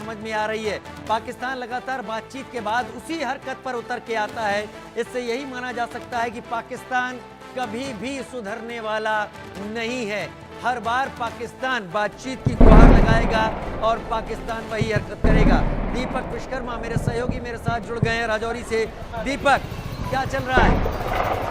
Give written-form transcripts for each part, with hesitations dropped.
समझ में आ रही है। पाकिस्तान लगातार बातचीत के बाद उसी हरकत पर उतर के आता है। इससे यही माना जा सकता है कि पाकिस्तान कभी भी सुधरने वाला नहीं है। हर बार पाकिस्तान बातचीत की गुहार लगाएगा और पाकिस्तान वही हरकत करेगा। दीपक विश्वकर्मा मेरे सहयोगी मेरे साथ जुड़ गए हैं राजौरी से। दीपक, क्या चल रहा है?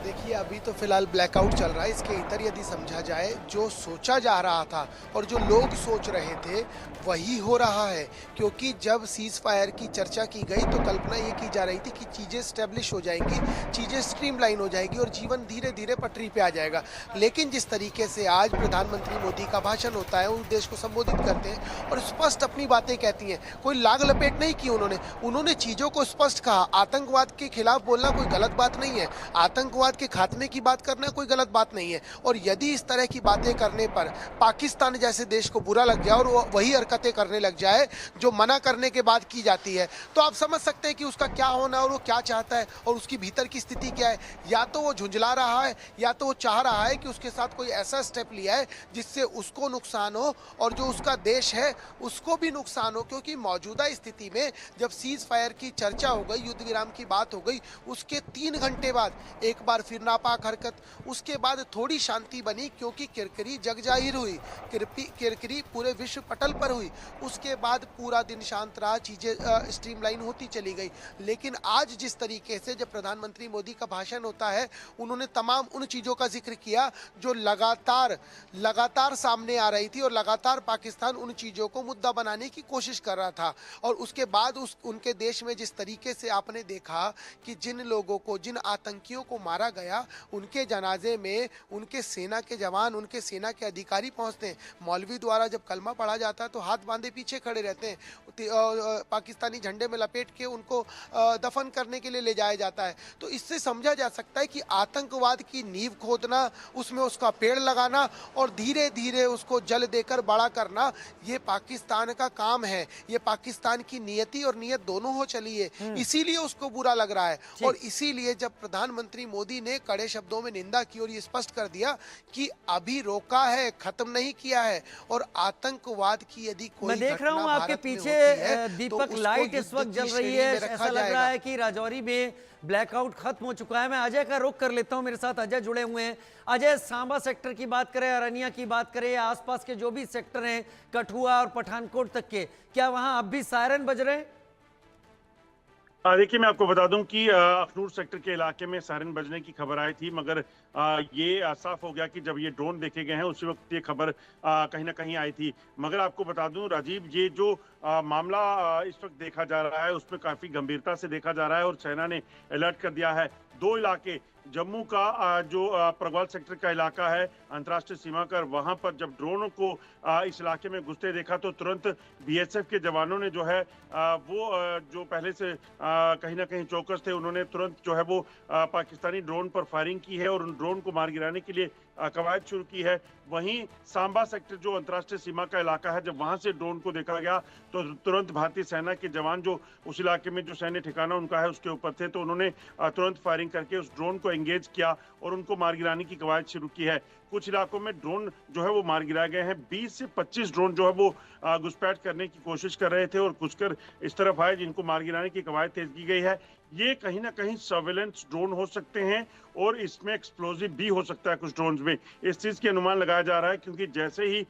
देखिए, अभी तो फिलहाल ब्लैकआउट चल रहा है। इसके इतर यदि समझा जाए, जो सोचा जा रहा था और जो लोग सोच रहे थे वही हो रहा है, क्योंकि जब सीज फायर की चर्चा की गई तो कल्पना ये की जा रही थी कि चीज़ें स्टेब्लिश हो जाएंगी, चीज़ें स्ट्रीमलाइन हो जाएगी और जीवन धीरे धीरे पटरी पे आ जाएगा। लेकिन जिस तरीके से आज प्रधानमंत्री मोदी का भाषण होता है, उस देश को संबोधित करते हैं और स्पष्ट अपनी बातें कहती हैं, कोई लाग लपेट नहीं की उन्होंने चीज़ों को स्पष्ट कहा। आतंकवाद के खिलाफ बोलना कोई गलत बात नहीं है, आतंकवाद के खात्मे की बात करना कोई गलत बात नहीं है। और यदि इस तरह की बातें करने पर पाकिस्तान जैसे देश को बुरा लग जाए और वो वही हरकतें करने लग जाए जो मना करने के बाद की जाती है, तो आप समझ सकते हैं कि उसका क्या होना और वो क्या चाहता है और उसकी भीतर की स्थिति क्या है। या तो वो झुंझला रहा है या तो वो चाह रहा है कि उसके साथ कोई ऐसा स्टेप लिया है जिससे उसको नुकसान हो और जो उसका देश है उसको भी नुकसान हो। क्योंकि मौजूदा स्थिति में जब सीज फायर की चर्चा हो गई, युद्ध विराम की बात हो गई, उसके 3 घंटे बाद एक बार फिर नापाक हरकत, उसके बाद थोड़ी शांति बनी क्योंकि किरकिरी जग जाहिर हुई, किरकिरी पूरे विश्व पटल पर हुई। उसके बाद पूरा दिन शांत रहा, चीजें स्ट्रीमलाइन होती चली गई। लेकिन आज जिस तरीके से जब प्रधानमंत्री मोदी का भाषण होता है, उन्होंने तमाम उन चीजों का जिक्र किया जो लगातार सामने आ रही थी और लगातार पाकिस्तान उन चीजों को मुद्दा बनाने की कोशिश कर रहा था। और उसके बाद उनके देश में जिस तरीके से आपने देखा कि जिन लोगों को, जिन आतंकियों को मारा गया, उनके जनाजे में उनके सेना के जवान, उनके सेना के अधिकारी पहुंचते हैं। मौलवी द्वारा जब कलमा पढ़ा जाता है तो हाथ बांधे पीछे खड़े रहते हैं, पाकिस्तानी झंडे में लपेट के उनको दफन करने के लिए ले जाया जाता है। तो इससे समझा जा सकता है कि आतंकवाद की नींव खोदना, उसमें उसका पेड़ लगाना और धीरे धीरे उसको जल देकर बड़ा करना, ये पाकिस्तान का काम है। ये पाकिस्तान की नियति और नियत दोनों हो चली है, इसीलिए उसको बुरा लग रहा है। और इसीलिए जब प्रधानमंत्री मोदी ने कड़े शब्दों में निंदा की और ये स्पष्ट कर दिया कि अभी रोका है, खत्म नहीं किया है और आतंकवाद की यदि कोई, मैं देख रहा हूं आपके पीछे दीपक, तो लाइट इस वक्त जल रही है। ऐसा लग रहा है कि राजौरी में ब्लैकआउट खत्म हो चुका है। मैं अजय का रुख कर लेता हूं, मेरे साथ अजय जुड़े हुए हैं। अजय, सांबा सेक्टर की बात करें, अरनिया की बात करें या आसपास के जो भी सेक्टर हैं, कठुआ और पठानकोट तक के, क्या वहां अब भी सायरन बज रहे हैं? देखिए, मैं आपको बता दूं कि अखनूर सेक्टर के इलाके में सायरन बजने की खबर आई थी, मगर ये साफ हो गया कि जब ये ड्रोन देखे गए हैं उसी वक्त ये खबर कहीं ना कहीं आई थी। मगर आपको बता दूं राजीव, ये जो मामला इस वक्त देखा जा रहा है उसमें काफी गंभीरता से देखा जा रहा है और सेना ने अलर्ट कर दिया है। 2 इलाके, जम्मू का जो प्रगवाल सेक्टर का इलाका है अंतर्राष्ट्रीय सीमा का, वहां पर जब ड्रोनों को इस इलाके में घुसते देखा तो तुरंत बीएसएफ के जवानों ने जो है वो जो पहले से कहीं ना कहीं चौकस थे, उन्होंने तुरंत जो है वो पाकिस्तानी ड्रोन पर फायरिंग की है और उन ड्रोन को मार गिराने के लिए कवायद शुरू की है। वहीं सांबा सेक्टर जो अंतर्राष्ट्रीय सीमा का इलाका है, जब वहां से ड्रोन को देखा गया तो तुरंत भारतीय सेना के जवान जो उस इलाके में जो सैन्य ठिकाना उनका है उसके ऊपर थे, तो उन्होंने तुरंत फायरिंग करके उस ड्रोन को एंगेज किया और उनको मार गिराने की कवायद शुरू की है। कुछ इलाकों में ड्रोन जो है वो मार गिराए गए हैं। 20 से 25 ड्रोन जो है वो घुसपैठ करने की कोशिश कर रहे थे और घुसकर इस तरफ आए जिनको मार गिराने की कवायद तेज की गई है। ये कहीं ना कहीं सर्वेलेंस ड्रोन हो सकते हैं और इसमें एक्सप्लोजिव भी हो सकता है कुछ ड्रोन्स में, इस चीज की अनुमान लगाया जा रहा है। क्योंकि जैसे ही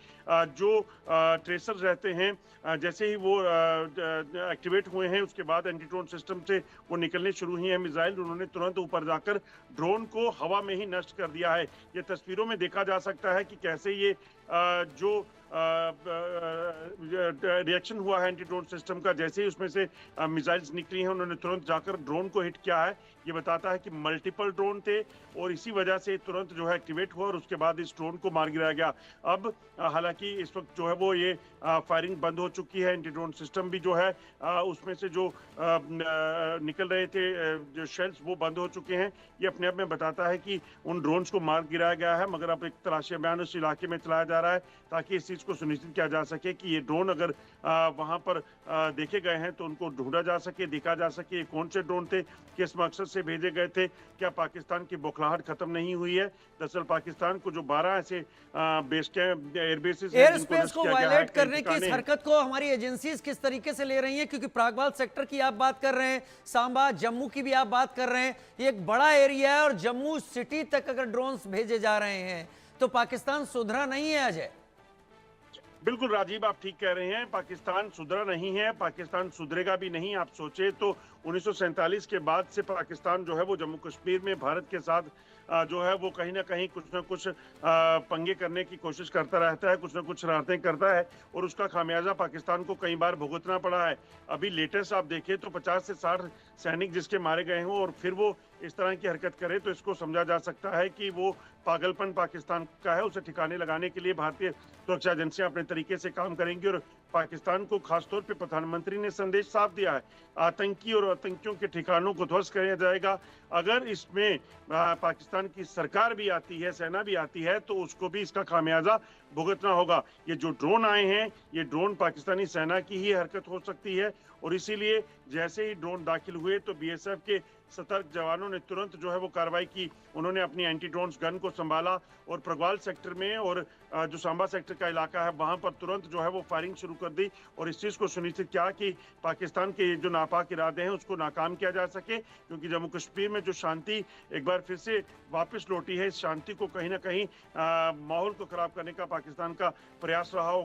जो ट्रेसर रहते हैं, जैसे ही वो एक्टिवेट हुए हैं, उसके बाद एंटी ड्रोन सिस्टम से वो निकलने शुरू हुई हैं मिसाइल, उन्होंने तुरंत ऊपर जाकर ड्रोन को हवा में ही नष्ट कर दिया है। ये तस्वीरों में देखा जा सकता है कि कैसे ये जो रिएक्शन हुआ है एंटी ड्रोन सिस्टम का, जैसे ही उसमें से मिसाइल्स निकली हैं उन्होंने तुरंत जाकर ड्रोन को हिट किया है। ये बताता है कि मल्टीपल ड्रोन थे और इसी वजह से तुरंत जो है एक्टिवेट हुआ और उसके बाद इस ड्रोन को मार गिराया गया। अब हालांकि इस वक्त जो है वो ये फायरिंग बंद हो चुकी है। एंटी ड्रोन सिस्टम भी जो है उसमें से जो निकल रहे थे जो शेल्स वो बंद हो चुके हैं। ये अपने आप में बताता है कि उन ड्रोन्स को मार गिराया गया है, मगर अब एक तलाशी अभियान उस इलाके में चलाया जा रहा है ताकि इस चीज चीज को सुनिश्चित किया जा सके कि ये ड्रोन अगर वहां पर देखे गए हैं तो उनको ढूंढा जा सके, देखा जा सके ये कौन से ड्रोन थे, किस मकसद से भेजे गए थे, क्या पाकिस्तान की बौखलाहट खत्म नहीं हुई है। दरअसल पाकिस्तान को जो 12 ऐसे बेस कैंप एयरबेसिस एयर स्पेस को वायलेट करने की इस हरकत को हमारी एजेंसीज किस तरीके से ले रही हैं? क्योंकि प्रागवाल सेक्टर की आप बात कर रहे हैं, सांबा जम्मू की भी आप बात कर रहे हैं, ये एक बड़ा एरिया है और जम्मू सिटी तक अगर ड्रोन्स भेजे जा रहे हैं तो पाकिस्तान सुधरा नहीं है अजय। बिल्कुल राजीव, आप ठीक कह रहे हैं, पाकिस्तान सुधरा नहीं है, पाकिस्तान सुधरेगा भी नहीं। आप सोचे तो 1947 के बाद से पाकिस्तान जो है वो जम्मू कश्मीर में भारत के साथ जो है वो कहीं ना कहीं कुछ ना कुछ पंगे करने की कोशिश करता रहता है, कुछ ना कुछ शरारतें करता है और उसका खामियाजा पाकिस्तान को कई बार भुगतना पड़ा है। अभी लेटेस्ट आप देखें तो 50 से 60 सैनिक जिसके मारे गए हों और फिर वो इस तरह की हरकत करे तो इसको समझा जा सकता है कि वो पागलपन पाकिस्तान का है। उसे ठिकाने लगाने के लिए भारतीय सुरक्षा एजेंसियां अपने तरीके से काम करेंगी और पाकिस्तान को खासतौर पे प्रधानमंत्री ने संदेश साफ दिया है, आतंकी और आतंकियों के ठिकानों को ध्वस्त किया जाएगा। अगर इसमें पाकिस्तान की सरकार भी आती है, सेना भी आती है तो उसको भी इसका खामियाजा भुगतना होगा। ये जो ड्रोन आए हैं ये ड्रोन पाकिस्तानी सेना की ही हरकत हो सकती है और इसीलिए जैसे ही ड्रोन दाखिल हुए तो बीएसएफ के सतर्क जवानों ने तुरंत जो है वो कार्रवाई की। उन्होंने अपनी एंटी ड्रोन्स गन को संभाला और प्रगवाल सेक्टर में और जो सांबा सेक्टर का इलाका है वहां पर तुरंत जो है वो फायरिंग शुरू कर दी और इस चीज को सुनिश्चित किया कि पाकिस्तान के जो नापाक इरादे हैं उसको नाकाम किया जा सके, क्योंकि जम्मू कश्मीर में जो शांति एक बार फिर से वापस लौटी है, इस शांति को कहीं ना कहीं माहौल को खराब करने का पाकिस्तान का प्रयास रहा होगा।